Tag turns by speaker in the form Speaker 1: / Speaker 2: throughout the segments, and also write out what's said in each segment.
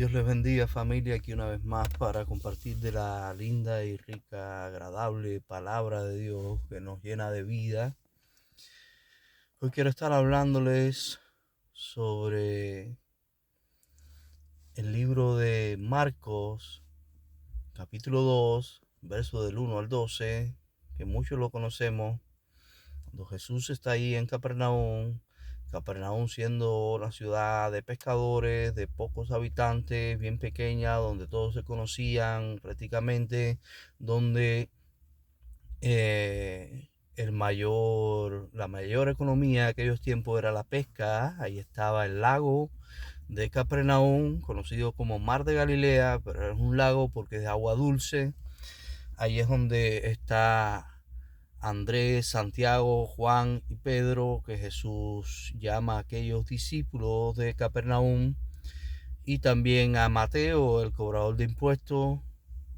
Speaker 1: Dios les bendiga, familia, aquí una vez más para compartir de la linda y rica, agradable palabra de Dios que nos llena de vida. Hoy quiero estar hablándoles sobre el libro de Marcos, capítulo 2, verso del 1 al 12, que muchos lo conocemos. Cuando Jesús está ahí en Capernaum siendo una ciudad de pescadores, de pocos habitantes, bien pequeña, donde todos se conocían prácticamente, donde la mayor economía de aquellos tiempos era la pesca. Ahí estaba el lago de Capernaum, conocido como Mar de Galilea, pero es un lago porque es de agua dulce. Ahí es donde está Andrés, Santiago, Juan y Pedro, que Jesús llama a aquellos discípulos de Capernaum, y también a Mateo, el cobrador de impuestos.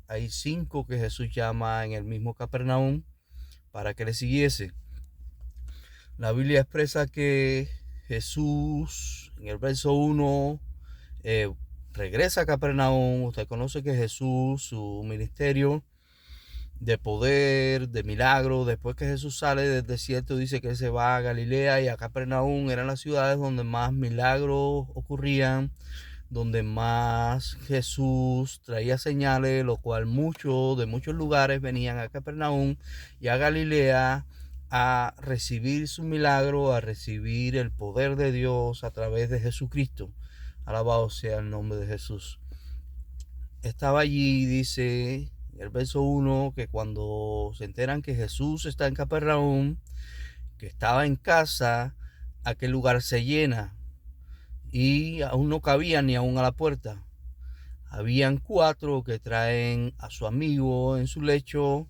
Speaker 1: Hay 5 que Jesús llama en el mismo Capernaum para que le siguiese. La Biblia expresa que Jesús, en el verso 1, regresa a Capernaum. Usted conoce que Jesús, su ministerio de poder, de milagro, después que Jesús sale del desierto, dice que se va a Galilea y a Capernaum. Eran las ciudades donde más milagros ocurrían, donde más Jesús traía señales, lo cual de muchos lugares venían a Capernaum y a Galilea a recibir su milagro, a recibir el poder de Dios a través de Jesucristo. Alabado sea el nombre de Jesús. Estaba allí, dice el verso 1, que cuando se enteran que Jesús está en Capernaum, que estaba en casa, aquel lugar se llena y aún no cabían ni aún a la puerta. Habían 4 que traen a su amigo en su lecho,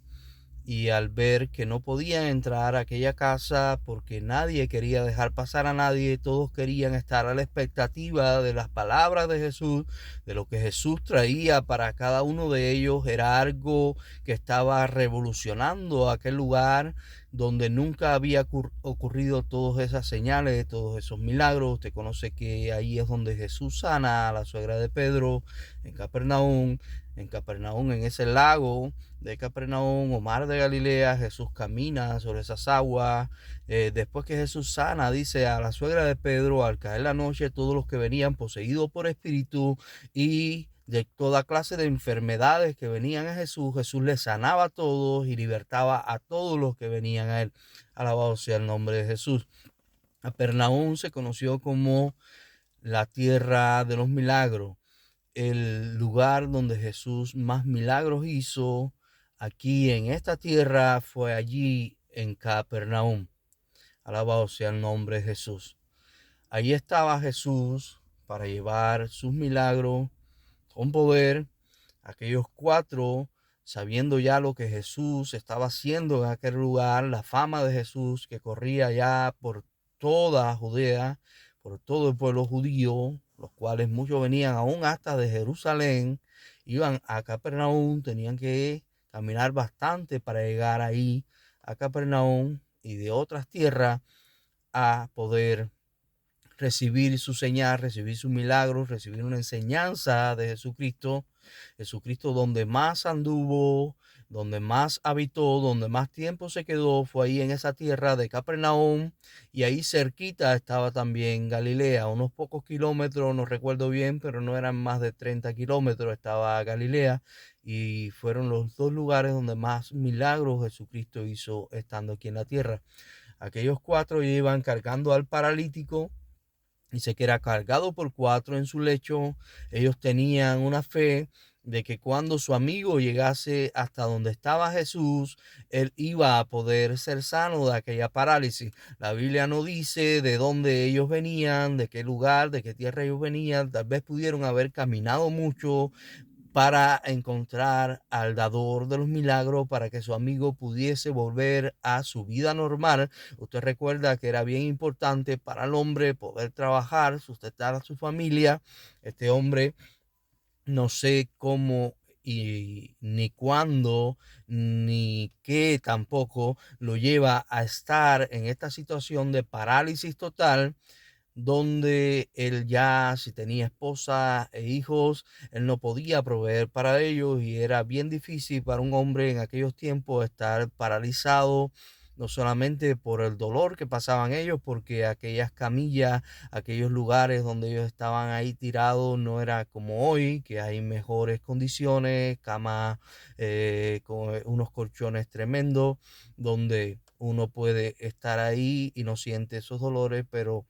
Speaker 1: y al ver que no podían entrar a aquella casa porque nadie quería dejar pasar a nadie, todos querían estar a la expectativa de las palabras de Jesús, de lo que Jesús traía para cada uno de ellos. Era algo que estaba revolucionando aquel lugar donde nunca había ocurrido todas esas señales, todos esos milagros. Usted conoce que ahí es donde Jesús sana a la suegra de Pedro, en Capernaum. En ese lago de Capernaum o Mar de Galilea, Jesús camina sobre esas aguas. Después que Jesús sana, dice, a la suegra de Pedro, al caer la noche, todos los que venían poseídos por espíritu y de toda clase de enfermedades que venían a Jesús, Jesús les sanaba a todos y libertaba a todos los que venían a él. Alabado sea el nombre de Jesús. Capernaum se conoció como la tierra de los milagros, el lugar donde Jesús más milagros hizo aquí en esta tierra. Fue allí en Capernaum. Alabado sea el nombre de Jesús. Allí estaba Jesús para llevar sus milagros con poder. Aquellos 4, sabiendo ya lo que Jesús estaba haciendo en aquel lugar, la fama de Jesús que corría ya por toda Judea, por todo el pueblo judío, los cuales muchos venían aún hasta de Jerusalén, iban a Capernaum, tenían que caminar bastante para llegar ahí a Capernaum y de otras tierras a poder recibir su señal, recibir sus milagros, recibir una enseñanza de Jesucristo. Jesucristo donde más anduvo, donde más habitó, donde más tiempo se quedó, fue ahí en esa tierra de Capernaum, y ahí cerquita estaba también Galilea, unos pocos kilómetros, no recuerdo bien, pero no eran más de 30 kilómetros, estaba Galilea, y fueron los 2 lugares donde más milagros Jesucristo hizo estando aquí en la tierra. Aquellos 4 iban cargando al paralítico. Dice que era cargado por 4 en su lecho. Ellos tenían una fe de que cuando su amigo llegase hasta donde estaba Jesús, él iba a poder ser sano de aquella parálisis. La Biblia no dice de dónde ellos venían, de qué lugar, de qué tierra ellos venían. Tal vez pudieron haber caminado mucho para encontrar al dador de los milagros, para que su amigo pudiese volver a su vida normal. Usted recuerda que era bien importante para el hombre poder trabajar, sustentar a su familia. Este hombre, no sé cómo y ni cuándo ni qué tampoco lo lleva a estar en esta situación de parálisis total, donde él ya, si tenía esposa e hijos, él no podía proveer para ellos y era bien difícil para un hombre en aquellos tiempos estar paralizado, no solamente por el dolor que pasaban ellos, porque aquellas camillas, aquellos lugares donde ellos estaban ahí tirados, no era como hoy, que hay mejores condiciones, camas con unos colchones tremendos, donde uno puede estar ahí y no siente esos dolores, pero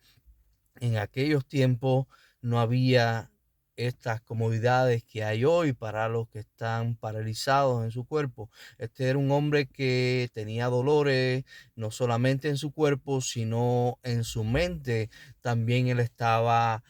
Speaker 1: en aquellos tiempos no había estas comodidades que hay hoy para los que están paralizados en su cuerpo. Este era un hombre que tenía dolores no solamente en su cuerpo, sino en su mente. También él estaba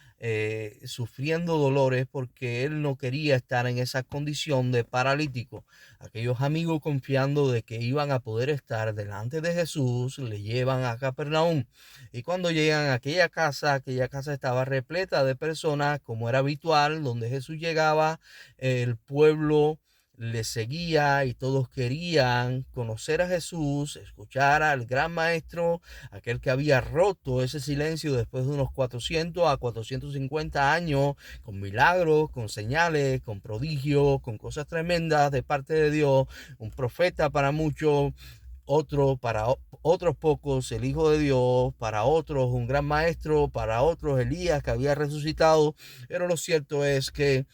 Speaker 1: sufriendo dolores porque él no quería estar en esa condición de paralítico. Aquellos amigos, confiando de que iban a poder estar delante de Jesús, le llevan a Capernaum. Y cuando llegan a aquella casa estaba repleta de personas, como era habitual, donde Jesús llegaba, el pueblo le seguía y todos querían conocer a Jesús, escuchar al gran maestro, aquel que había roto ese silencio después de unos 400 a 450 años, con milagros, con señales, con prodigios, con cosas tremendas de parte de Dios, un profeta para muchos, para otros pocos el Hijo de Dios, para otros un gran maestro, para otros Elías que había resucitado. Pero lo cierto es que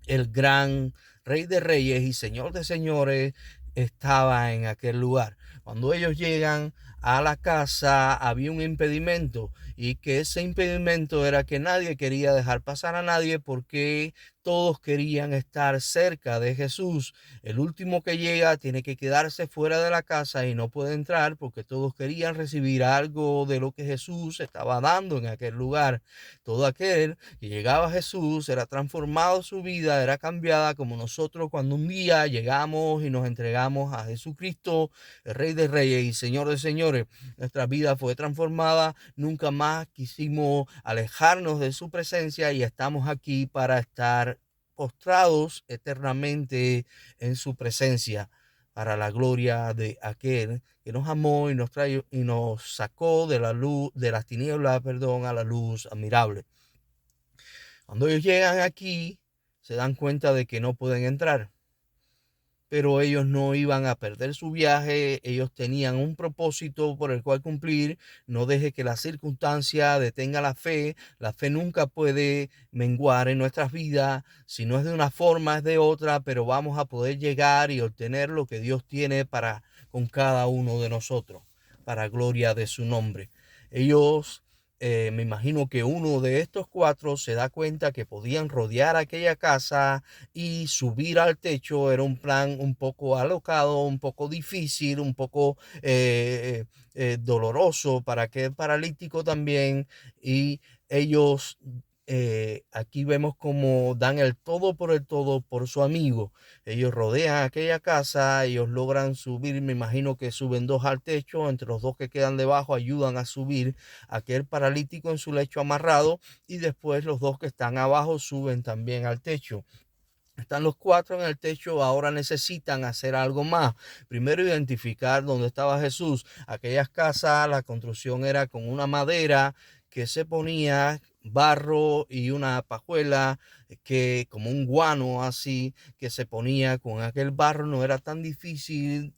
Speaker 1: el gran Rey de Reyes y Señor de Señores estaba en aquel lugar. Cuando ellos llegan a la casa, había un impedimento, y que ese impedimento era que nadie quería dejar pasar a nadie, porque todos querían estar cerca de Jesús. El último que llega tiene que quedarse fuera de la casa y no puede entrar, porque todos querían recibir algo de lo que Jesús estaba dando en aquel lugar. Todo aquel que llegaba a Jesús era transformado, su vida era cambiada, como nosotros cuando un día llegamos y nos entregamos a Jesucristo, el Rey de Reyes y Señor de Señores. Nuestra vida fue transformada, nunca más quisimos alejarnos de su presencia y estamos aquí para estar postrados eternamente en su presencia, para la gloria de aquel que nos amó y nos trajo y nos sacó de la luz, de las tinieblas, perdón, a la luz admirable. Cuando ellos llegan aquí, se dan cuenta de que no pueden entrar, pero ellos no iban a perder su viaje. Ellos tenían un propósito por el cual cumplir. No deje que la circunstancia detenga la fe. La fe nunca puede menguar en nuestras vidas. Si no es de una forma, es de otra, pero vamos a poder llegar y obtener lo que Dios tiene para con cada uno de nosotros, para gloria de su nombre. Ellos, me imagino que uno de estos cuatro se da cuenta que podían rodear aquella casa y subir al techo. Era un plan un poco alocado, un poco difícil, un poco doloroso para aquel paralítico también. Y ellos, aquí vemos cómo dan el todo por su amigo. Ellos rodean aquella casa, ellos logran subir, me imagino que suben dos al techo, entre los dos que quedan debajo ayudan a subir a aquel paralítico en su lecho amarrado, y después los dos que están abajo suben también al techo. Están los cuatro en el techo, ahora necesitan hacer algo más. Primero, identificar dónde estaba Jesús. Aquellas casas, la construcción era con una madera que se ponía, barro y una pajuela, que como un guano así, que se ponía con aquel barro. No era tan difícil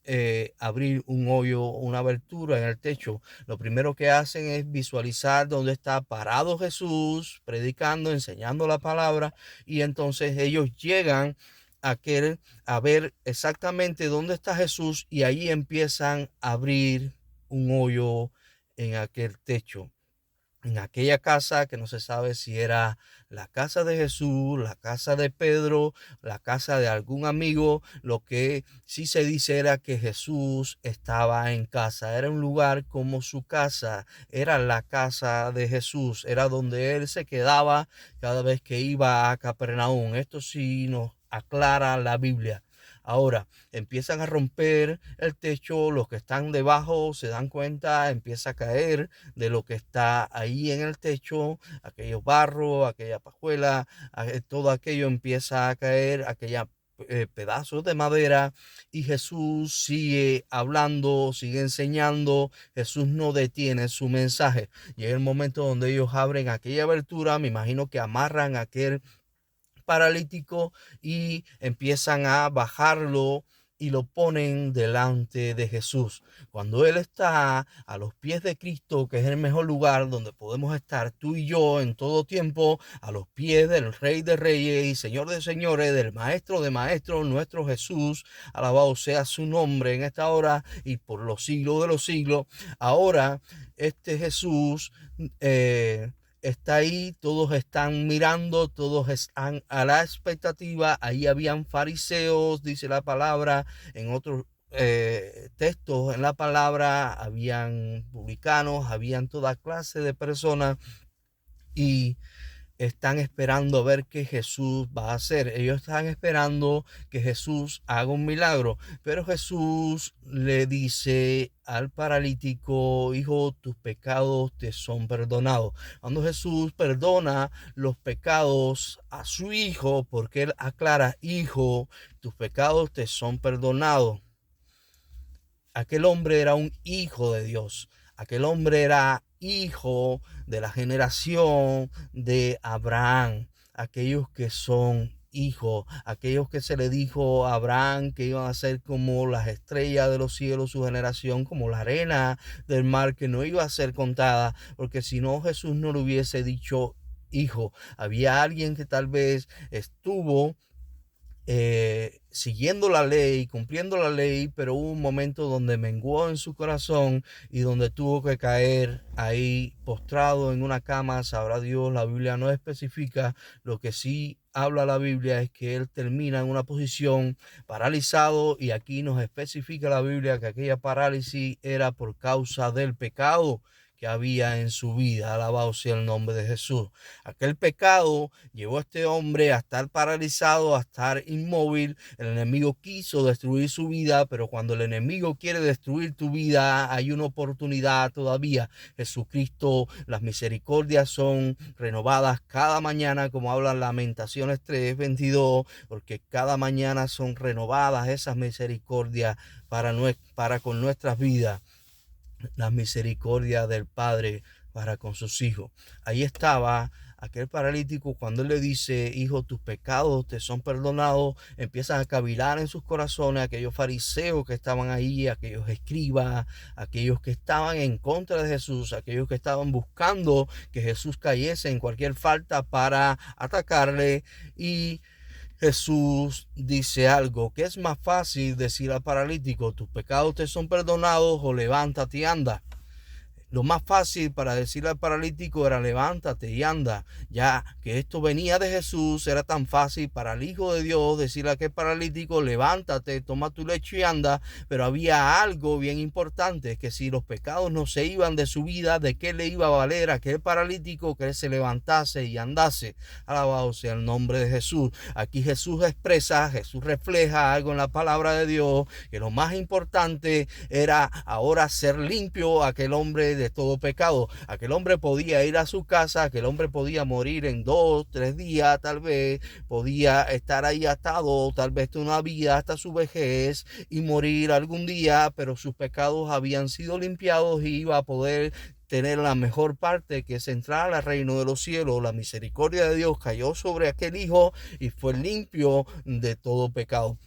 Speaker 1: abrir un hoyo, una abertura en el techo. Lo primero que hacen es visualizar dónde está parado Jesús, predicando, enseñando la palabra, y entonces ellos llegan a ver exactamente dónde está Jesús, y ahí empiezan a abrir un hoyo en aquel techo, en aquella casa que no se sabe si era la casa de Jesús, la casa de Pedro, la casa de algún amigo. Lo que sí se dice era que Jesús estaba en casa. Era un lugar como su casa, era la casa de Jesús, era donde él se quedaba cada vez que iba a Capernaum. Esto sí nos aclara la Biblia. Ahora empiezan a romper el techo, los que están debajo se dan cuenta, empieza a caer de lo que está ahí en el techo, aquellos barros, aquella pajuela, todo aquello empieza a caer, aquella pedazos de madera, y Jesús sigue hablando, sigue enseñando. Jesús no detiene su mensaje. Llega el momento donde ellos abren aquella abertura, me imagino que amarran a aquel paralítico y empiezan a bajarlo y lo ponen delante de Jesús. Cuando Él está a los pies de Cristo, que es el mejor lugar donde podemos estar tú y yo en todo tiempo, a los pies del Rey de Reyes y Señor de Señores, del Maestro de Maestros, nuestro Jesús, alabado sea su nombre en esta hora y por los siglos de los siglos. Ahora, este Jesús está ahí, todos están mirando, todos están a la expectativa. Ahí habían fariseos, dice la palabra, en otros textos en la palabra, habían publicanos, habían toda clase de personas, y están esperando a ver qué Jesús va a hacer. Ellos están esperando que Jesús haga un milagro, pero Jesús le dice al paralítico: hijo, tus pecados te son perdonados. Cuando Jesús perdona los pecados a su hijo, porque él aclara: hijo, tus pecados te son perdonados. Aquel hombre era un hijo de Dios. Aquel hombre era hijo de la generación de Abraham. Aquellos que son hijos, aquellos que se le dijo a Abraham que iban a ser como las estrellas de los cielos, su generación, como la arena del mar, que no iba a ser contada, porque si no, Jesús no le hubiese dicho hijo. Había alguien que tal vez estuvo siguiendo la ley, cumpliendo la ley, pero hubo un momento donde menguó en su corazón y donde tuvo que caer ahí postrado en una cama. Sabrá Dios, la Biblia no especifica. Lo que sí habla la Biblia es que él termina en una posición paralizado, y aquí nos especifica la Biblia que aquella parálisis era por causa del pecado que había en su vida. Alabado sea el nombre de Jesús. Aquel pecado llevó a este hombre a estar paralizado, a estar inmóvil. El enemigo quiso destruir su vida, pero cuando el enemigo quiere destruir tu vida, hay una oportunidad todavía. Jesucristo, las misericordias son renovadas cada mañana, como habla Lamentaciones 3:22, porque cada mañana son renovadas esas misericordias para con nuestras vidas. La misericordia del Padre para con sus hijos. Ahí estaba aquel paralítico cuando él le dice: hijo, tus pecados te son perdonados. Empiezan a cavilar en sus corazones aquellos fariseos que estaban ahí, aquellos escribas, aquellos que estaban en contra de Jesús, aquellos que estaban buscando que Jesús cayese en cualquier falta para atacarle. Y Jesús dice algo que es más fácil decir al paralítico: tus pecados te son perdonados, o levántate y anda. Lo más fácil para decirle al paralítico era: levántate y anda. Ya que esto venía de Jesús, era tan fácil para el Hijo de Dios decirle a aquel paralítico: levántate, toma tu lecho y anda. Pero había algo bien importante, que si los pecados no se iban de su vida, ¿de qué le iba a valer a aquel paralítico que él se levantase y andase? Alabado sea el nombre de Jesús. Aquí Jesús expresa, Jesús refleja algo en la palabra de Dios, que lo más importante era ahora ser limpio aquel hombre de todo pecado. Aquel hombre podía ir a su casa, aquel hombre podía morir en 2, 3 días, tal vez podía estar ahí atado, tal vez toda una vida hasta su vejez, y morir algún día, pero sus pecados habían sido limpiados y iba a poder tener la mejor parte, que es entrar al reino de los cielos. La misericordia de Dios cayó sobre aquel hijo y fue limpio de todo pecado.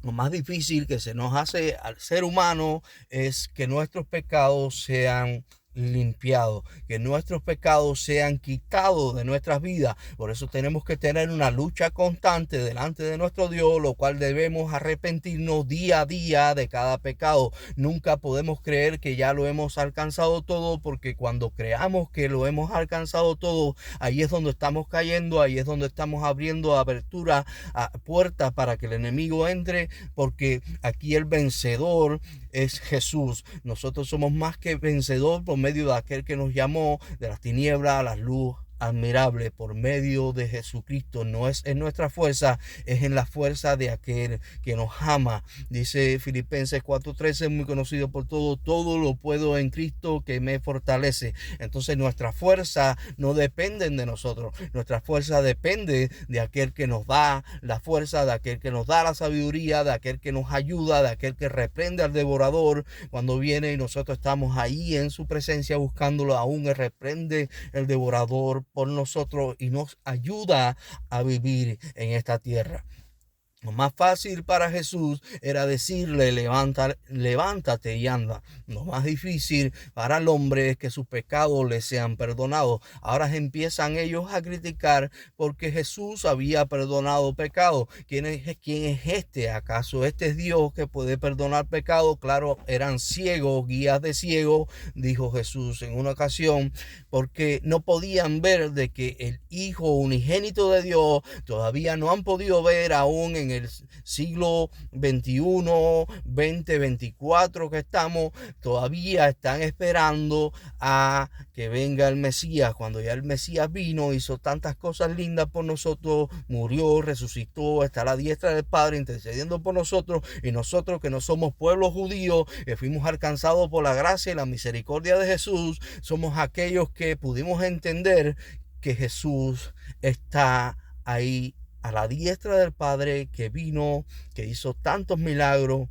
Speaker 1: Lo más difícil que se nos hace al ser humano es que nuestros pecados sean limpiados, que nuestros pecados sean quitados de nuestras vidas. Por eso tenemos que tener una lucha constante delante de nuestro Dios, lo cual debemos arrepentirnos día a día de cada pecado. Nunca podemos creer que ya lo hemos alcanzado todo, porque cuando creamos que lo hemos alcanzado todo, ahí es donde estamos cayendo, ahí es donde estamos abriendo abertura a puertas para que el enemigo entre, porque aquí el vencedor es Jesús. Nosotros somos más que vencedor por medio de aquel que nos llamó de las tinieblas a la luz admirable por medio de Jesucristo. No es en nuestra fuerza, es en la fuerza de aquel que nos ama. Dice Filipenses 4:13, muy conocido por todo: todo lo puedo en Cristo que me fortalece. Entonces nuestra fuerza no depende de nosotros, nuestra fuerza depende de aquel que nos da la fuerza, de aquel que nos da la sabiduría, de aquel que nos ayuda, de aquel que reprende al devorador cuando viene y nosotros estamos ahí en su presencia buscándolo. Aún Él reprende el devorador por nosotros y nos ayuda a vivir en esta tierra. Lo más fácil para Jesús era decirle: levántate y anda. Lo más difícil para el hombre es que sus pecados le sean perdonados. Ahora empiezan ellos a criticar porque Jesús había perdonado pecados. ¿Quién es este? ¿Acaso este es Dios que puede perdonar pecados? Claro, eran ciegos, guías de ciegos, dijo Jesús en una ocasión, porque no podían ver de que el Hijo unigénito de Dios todavía no han podido ver aún en el siglo XXI, 2024 que estamos, todavía están esperando a que venga el Mesías. Cuando ya el Mesías vino, hizo tantas cosas lindas por nosotros, murió, resucitó, está a la diestra del Padre intercediendo por nosotros, y nosotros que no somos pueblo judío, que fuimos alcanzados por la gracia y la misericordia de Jesús, somos aquellos que pudimos entender que Jesús está ahí a la diestra del Padre, que vino, que hizo tantos milagros,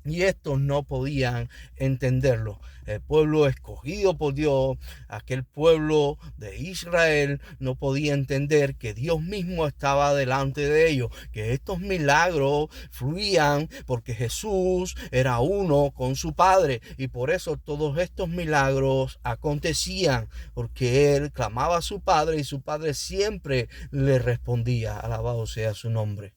Speaker 1: y estos no podían entenderlo. El pueblo escogido por Dios, aquel pueblo de Israel, no podía entender que Dios mismo estaba delante de ellos, que estos milagros fluían porque Jesús era uno con su Padre, y por eso todos estos milagros acontecían, porque Él clamaba a su Padre y su Padre siempre le respondía. Alabado sea su nombre.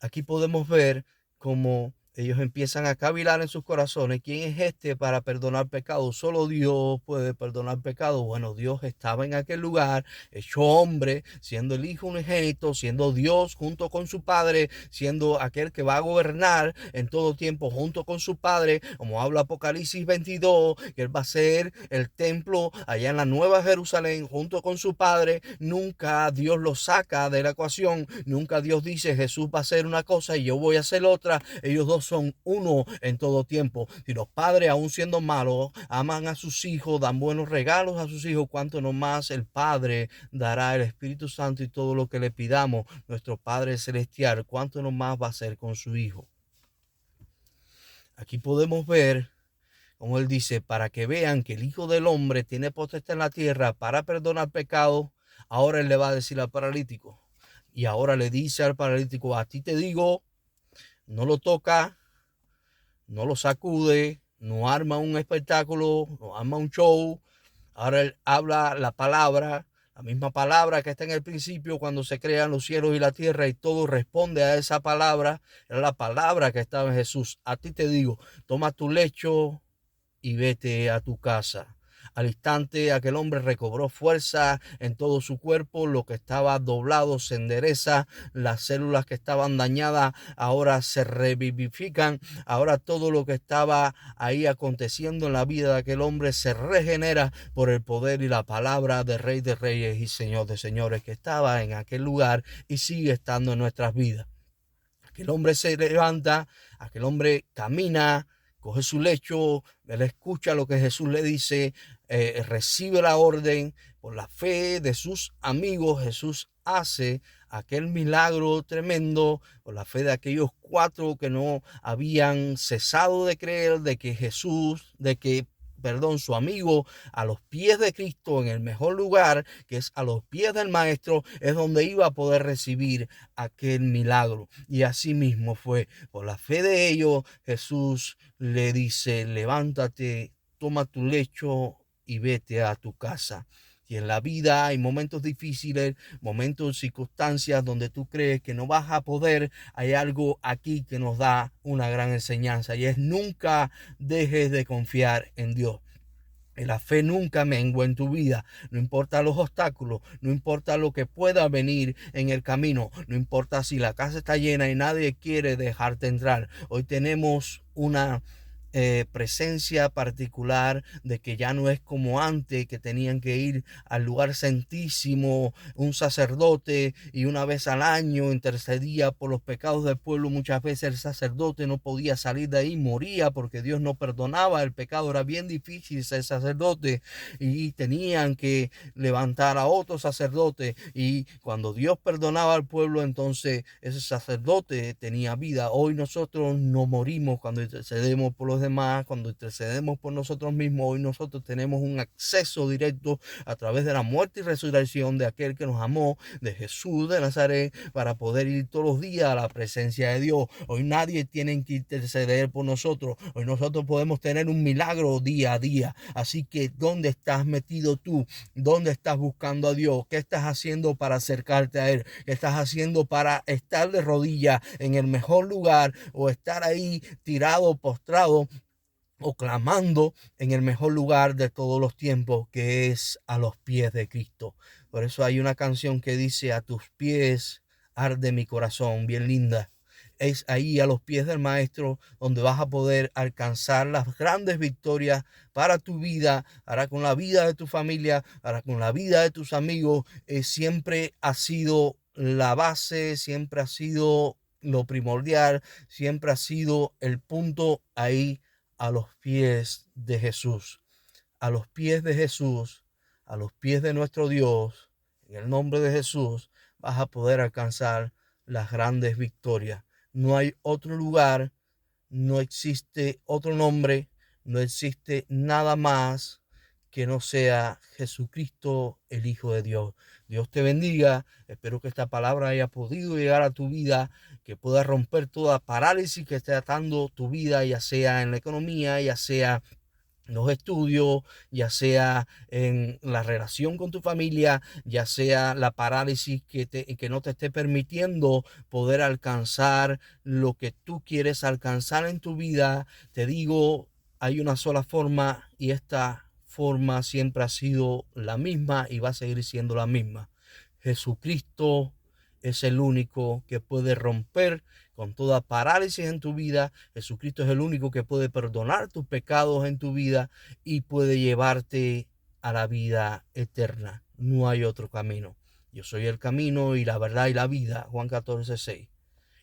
Speaker 1: Aquí podemos ver como ellos empiezan a cavilar en sus corazones: ¿quién es este para perdonar pecados? Solo Dios puede perdonar pecados. Bueno, Dios estaba en aquel lugar, hecho hombre, siendo el Hijo unigénito, siendo Dios junto con su Padre, siendo aquel que va a gobernar en todo tiempo junto con su Padre, como habla Apocalipsis 22, que Él va a ser el templo allá en la Nueva Jerusalén junto con su Padre. Nunca Dios lo saca de la ecuación, nunca Dios dice: Jesús va a hacer una cosa y yo voy a hacer otra. Ellos dos son uno en todo tiempo. Si los padres, aún siendo malos, aman a sus hijos, dan buenos regalos a sus hijos, cuánto no más el Padre dará el Espíritu Santo y todo lo que le pidamos. Nuestro Padre Celestial, cuánto no más va a hacer con su Hijo. Aquí podemos ver, como Él dice, para que vean que el Hijo del Hombre tiene potestad en la tierra para perdonar pecados. Ahora Él le va a decir al paralítico, y ahora le dice al paralítico: a ti te digo, no lo toca, no lo sacude, no arma un espectáculo, no arma un show. Ahora Él habla la palabra, la misma palabra que está en el principio cuando se crean los cielos y la tierra, y todo responde a esa palabra. Era la palabra que estaba en Jesús. A ti te digo, toma tu lecho y vete a tu casa. Al instante aquel hombre recobró fuerza en todo su cuerpo, lo que estaba doblado se endereza, las células que estaban dañadas ahora se revivifican, ahora todo lo que estaba ahí aconteciendo en la vida de aquel hombre se regenera por el poder y la palabra del Rey de Reyes y Señor de Señores, que estaba en aquel lugar y sigue estando en nuestras vidas. Aquel hombre se levanta, aquel hombre camina, coge su lecho, él escucha lo que Jesús le dice, recibe la orden. Por la fe de sus amigos, Jesús hace aquel milagro tremendo. Por la fe de aquellos 4 que no habían cesado de creer de que su amigo, a los pies de Cristo, en el mejor lugar, que es a los pies del Maestro, es donde iba a poder recibir aquel milagro. Y así mismo fue. Por la fe de ellos, Jesús le dice: levántate, toma tu lecho y vete a tu casa. Y en la vida hay momentos difíciles, momentos, circunstancias donde tú crees que no vas a poder. Hay algo aquí que nos da una gran enseñanza, y es: nunca dejes de confiar en Dios. La fe nunca mengua en tu vida. No importa los obstáculos, no importa lo que pueda venir en el camino, no importa si la casa está llena y nadie quiere dejarte entrar. Hoy tenemos una presencia particular, de que ya no es como antes, que tenían que ir al lugar santísimo, un sacerdote, y una vez al año intercedía por los pecados del pueblo. Muchas veces el sacerdote no podía salir de ahí, moría porque Dios no perdonaba el pecado. Era bien difícil ser sacerdote y tenían que levantar a otro sacerdote, y cuando Dios perdonaba al pueblo, entonces ese sacerdote tenía vida. Hoy nosotros no morimos cuando intercedemos por los demás, cuando intercedemos por nosotros mismos. Hoy nosotros tenemos un acceso directo a través de la muerte y resurrección de aquel que nos amó, de Jesús de Nazaret, para poder ir todos los días a la presencia de Dios. Hoy nadie tiene que interceder por nosotros. Hoy nosotros podemos tener un milagro día a día. Así que, ¿dónde estás metido tú? ¿Dónde estás buscando a Dios? ¿Qué estás haciendo para acercarte a Él? ¿Qué estás haciendo para estar de rodillas en el mejor lugar, o estar ahí tirado, postrado, o clamando en el mejor lugar de todos los tiempos, que es a los pies de Cristo? Por eso hay una canción que dice: a tus pies arde mi corazón, bien linda. Es ahí, a los pies del Maestro, donde vas a poder alcanzar las grandes victorias para tu vida, hará con la vida de tu familia, hará con la vida de tus amigos. Siempre ha sido la base, siempre ha sido lo primordial, siempre ha sido el punto ahí, a los pies de Jesús, a los pies de Jesús, a los pies de nuestro Dios. En el nombre de Jesús vas a poder alcanzar las grandes victorias. No hay otro lugar, no existe otro nombre, no existe nada más que no sea Jesucristo, el Hijo de Dios. Dios te bendiga. Espero que esta palabra haya podido llegar a tu vida, que pueda romper toda parálisis que esté atando tu vida, ya sea en la economía, ya sea en los estudios, ya sea en la relación con tu familia, ya sea la parálisis que no te esté permitiendo poder alcanzar lo que tú quieres alcanzar en tu vida. Te digo, hay una sola forma, y esta forma siempre ha sido la misma y va a seguir siendo la misma. Jesucristo es el único que puede romper con toda parálisis en tu vida. Jesucristo es el único que puede perdonar tus pecados en tu vida y puede llevarte a la vida eterna. No hay otro camino. Yo soy el camino y la verdad y la vida. Juan 14:6.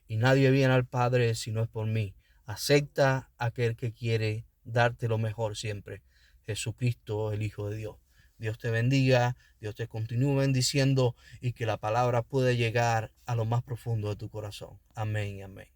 Speaker 1: Y nadie viene al Padre si no es por mí. Acepta a aquel que quiere darte lo mejor siempre. Jesucristo, el Hijo de Dios. Dios te bendiga, Dios te continúe bendiciendo, y que la palabra pueda llegar a lo más profundo de tu corazón. Amén, amén.